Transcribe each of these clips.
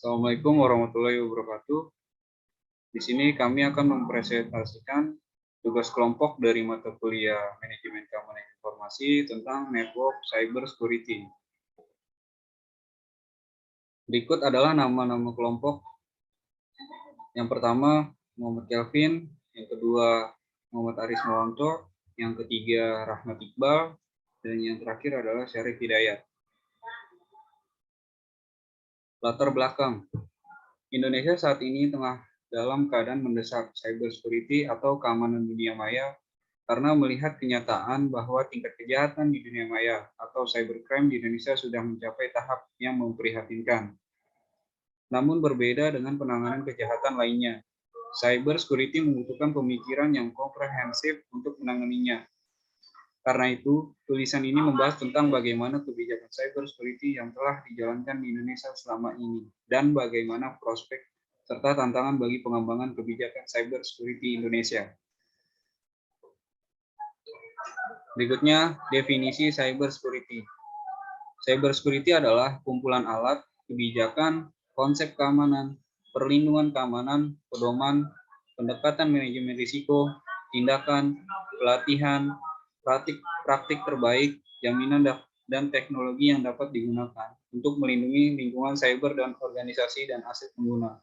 Assalamualaikum warahmatullahi wabarakatuh. Di sini kami akan mempresentasikan tugas kelompok dari mata kuliah Manajemen Keamanan Informasi tentang Network Cyber Security. Berikut adalah nama-nama kelompok. Yang pertama, Muhammad Kelvin. Yang kedua, Muhammad Aris Mawanto. Yang ketiga, Rahmat Iqbal. Dan yang terakhir adalah Syarif Hidayat. Latar belakang. Indonesia saat ini tengah dalam keadaan mendesak cyber security atau keamanan dunia maya karena melihat kenyataan bahwa tingkat kejahatan di dunia maya atau cybercrime di Indonesia sudah mencapai tahap yang memprihatinkan. Namun berbeda dengan penanganan kejahatan lainnya, cyber security membutuhkan pemikiran yang komprehensif untuk menanganinya. Karena itu, tulisan ini membahas tentang bagaimana kebijakan cyber security yang telah dijalankan di Indonesia selama ini dan bagaimana prospek serta tantangan bagi pengembangan kebijakan cyber security Indonesia. Berikutnya, definisi cyber security. Cyber security adalah kumpulan alat, kebijakan, konsep keamanan, perlindungan keamanan, pedoman, pendekatan manajemen risiko, tindakan, pelatihan, praktik terbaik, jaminan dan teknologi yang dapat digunakan untuk melindungi lingkungan cyber dan organisasi dan aset pengguna.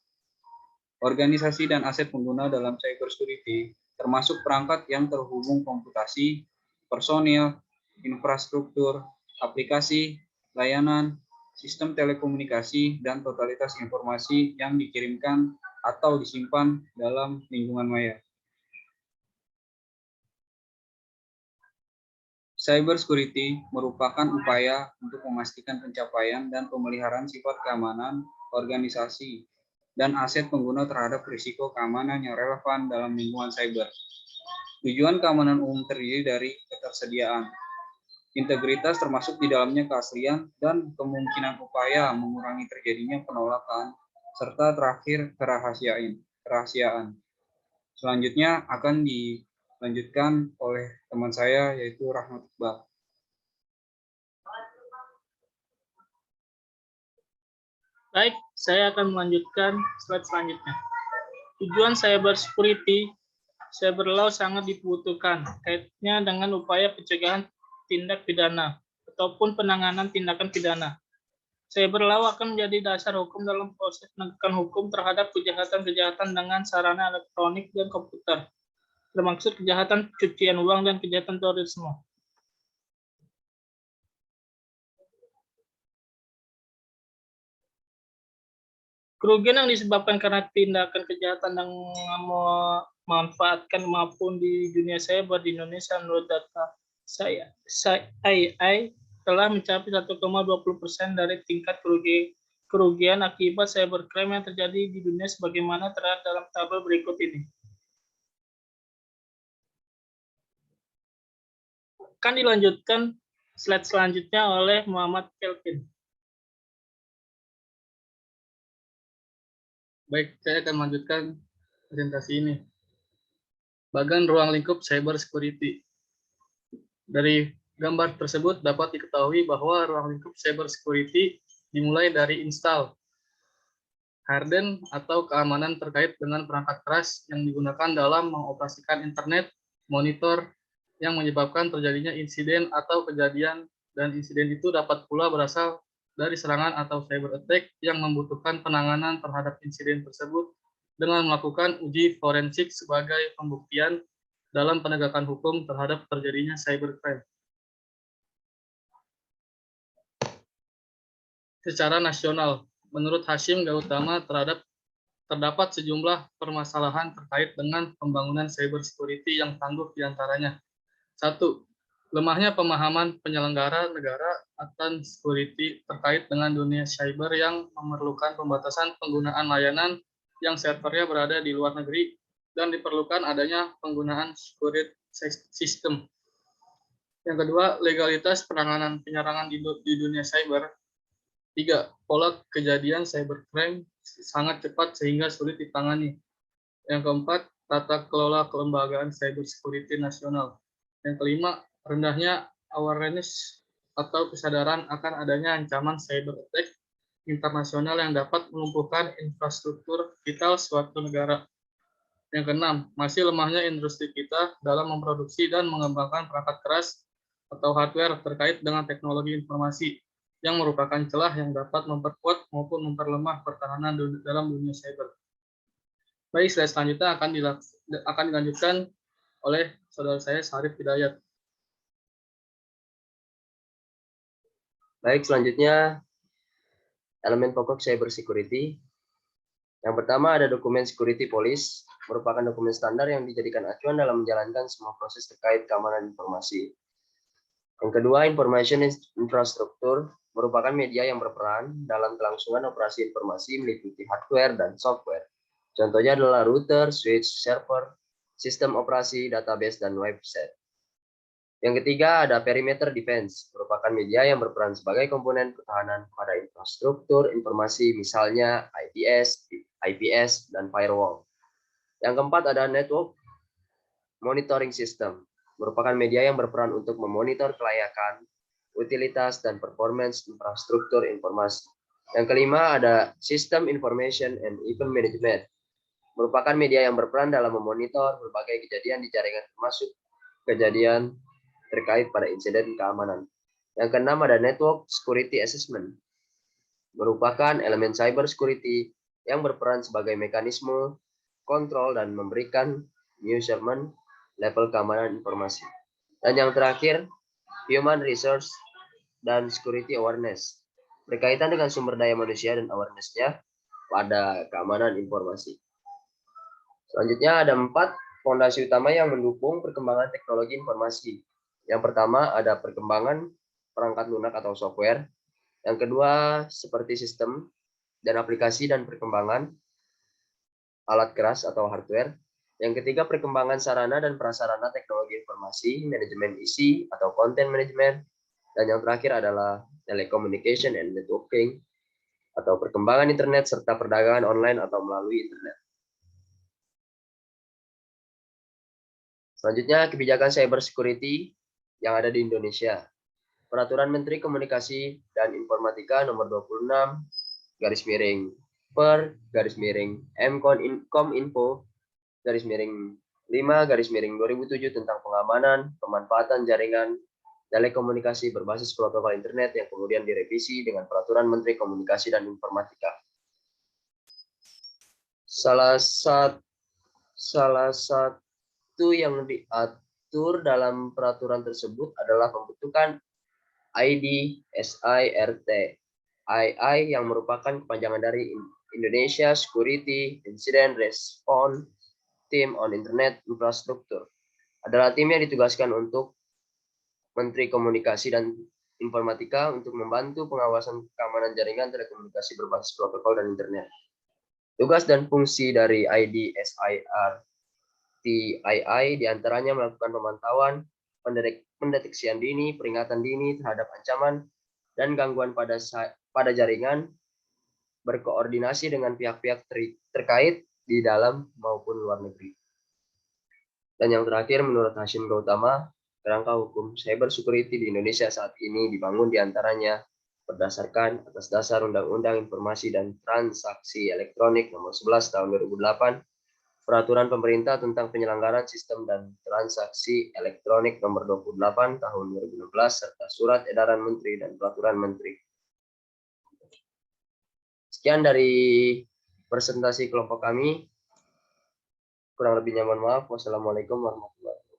Organisasi dan aset pengguna dalam cyber security termasuk perangkat yang terhubung komputasi, personil, infrastruktur, aplikasi, layanan, sistem telekomunikasi, dan totalitas informasi yang dikirimkan atau disimpan dalam lingkungan maya. Cyber security merupakan upaya untuk memastikan pencapaian dan pemeliharaan sifat keamanan organisasi dan aset pengguna terhadap risiko keamanan yang relevan dalam lingkungan cyber. Tujuan keamanan umum terdiri dari ketersediaan, integritas termasuk di dalamnya keaslian, dan kemungkinan upaya mengurangi terjadinya penolakan, serta terakhir kerahasiaan. Selanjutnya akan dilanjutkan oleh teman saya yaitu Rahmat Iqbal. Baik, saya akan melanjutkan slide selanjutnya. Tujuan cyber security, cyber law sangat dibutuhkan kaitnya dengan upaya pencegahan tindak pidana ataupun penanganan tindakan pidana. Cyber law akan menjadi dasar hukum dalam proses penegakan hukum terhadap kejahatan-kejahatan dengan sarana elektronik dan komputer, termasuk kejahatan pencucian uang dan kejahatan terorisme. Kerugian yang disebabkan karena tindakan kejahatan yang memanfaatkan maupun di dunia cyber di Indonesia menurut data AI telah mencapai 1,20% dari tingkat kerugian akibat cybercrime yang terjadi di dunia sebagaimana terlihat dalam tabel berikut ini. Akan dilanjutkan slide selanjutnya oleh Muhammad Kelvin. Baik, saya akan melanjutkan presentasi ini. Bagan ruang lingkup cyber security. Dari gambar tersebut dapat diketahui bahwa ruang lingkup cyber security dimulai dari install, harden, atau keamanan terkait dengan perangkat keras yang digunakan dalam mengoperasikan internet, monitor, yang menyebabkan terjadinya insiden atau kejadian, dan insiden itu dapat pula berasal dari serangan atau cyber attack yang membutuhkan penanganan terhadap insiden tersebut dengan melakukan uji forensik sebagai pembuktian dalam penegakan hukum terhadap terjadinya cybercrime. Secara nasional, menurut Hashim Gautama terdapat sejumlah permasalahan terkait dengan pembangunan cyber security yang tangguh diantaranya. 1. Lemahnya pemahaman penyelenggara negara akan security terkait dengan dunia cyber yang memerlukan pembatasan penggunaan layanan yang servernya berada di luar negeri dan diperlukan adanya penggunaan security system. Yang kedua, legalitas penanganan penyerangan di dunia cyber. 3. Pola kejadian cybercrime sangat cepat sehingga sulit ditangani. Yang keempat, tata kelola kelembagaan cyber security nasional. Yang kelima, rendahnya awareness atau kesadaran akan adanya ancaman cyber attack internasional yang dapat melumpuhkan infrastruktur vital suatu negara. Yang keenam, masih lemahnya industri kita dalam memproduksi dan mengembangkan perangkat keras atau hardware terkait dengan teknologi informasi yang merupakan celah yang dapat memperkuat maupun memperlemah pertahanan dalam dunia cyber. Baik, slide selanjutnya akan dilanjutkan oleh saudara saya, Syarif Hidayat. Baik, selanjutnya elemen pokok cyber security. Yang pertama ada dokumen security policy, merupakan dokumen standar yang dijadikan acuan dalam menjalankan semua proses terkait keamanan informasi. Yang kedua, information infrastructure, merupakan media yang berperan dalam kelangsungan operasi informasi meliputi hardware dan software. Contohnya adalah router, switch, server, sistem operasi, database, dan website. Yang ketiga ada perimeter defense, merupakan media yang berperan sebagai komponen pertahanan pada infrastruktur informasi, misalnya IPS, dan firewall. Yang keempat ada network monitoring system, merupakan media yang berperan untuk memonitor kelayakan, utilitas, dan performance infrastruktur informasi. Yang kelima ada System Information and Event Management, merupakan media yang berperan dalam memonitor berbagai kejadian di jaringan termasuk kejadian terkait pada insiden keamanan. Yang keenam ada Network Security Assessment, merupakan elemen cyber security yang berperan sebagai mekanisme kontrol dan memberikan measurement level keamanan informasi. Dan yang terakhir, Human Resource dan Security Awareness, berkaitan dengan sumber daya manusia dan awareness-nya pada keamanan informasi. Selanjutnya ada 4 fondasi utama yang mendukung perkembangan teknologi informasi. Yang pertama ada perkembangan perangkat lunak atau software. Yang kedua seperti sistem dan aplikasi dan perkembangan alat keras atau hardware. Yang ketiga perkembangan sarana dan prasarana teknologi informasi, manajemen isi atau content management. Dan yang terakhir adalah telecommunication and networking atau perkembangan internet serta perdagangan online atau melalui internet. Selanjutnya kebijakan cyber security yang ada di Indonesia. Peraturan Menteri Komunikasi dan Informatika nomor 26 garis miring per garis miring M.Kominfo garis miring 5 garis miring 2007 tentang pengamanan pemanfaatan jaringan telekomunikasi berbasis protokol internet yang kemudian direvisi dengan Peraturan Menteri Komunikasi dan Informatika. Salah satu yang diatur dalam peraturan tersebut adalah pembentukan ID SIRT II yang merupakan kepanjangan dari Indonesia Security Incident Response Team on Internet Infrastructure. Adalah tim yang ditugaskan untuk Menteri Komunikasi dan Informatika untuk membantu pengawasan keamanan jaringan telekomunikasi berbasis protokol dan internet. Tugas dan fungsi dari ID SIRT II diantaranya melakukan pemantauan, pendeteksian dini, peringatan dini terhadap ancaman dan gangguan pada jaringan, berkoordinasi dengan pihak-pihak terkait di dalam maupun luar negeri. Dan yang terakhir, menurut Hashim Gautama, kerangka hukum cyber security di Indonesia saat ini dibangun diantaranya berdasarkan atas dasar Undang-Undang Informasi dan Transaksi Elektronik Nomor 11 Tahun 2008, Peraturan Pemerintah tentang Penyelenggaraan Sistem dan Transaksi Elektronik Nomor 28 Tahun 2016 serta Surat Edaran Menteri dan Peraturan Menteri. Sekian dari presentasi kelompok kami. Kurang lebihnya mohon maaf. Wassalamualaikum warahmatullahi wabarakatuh.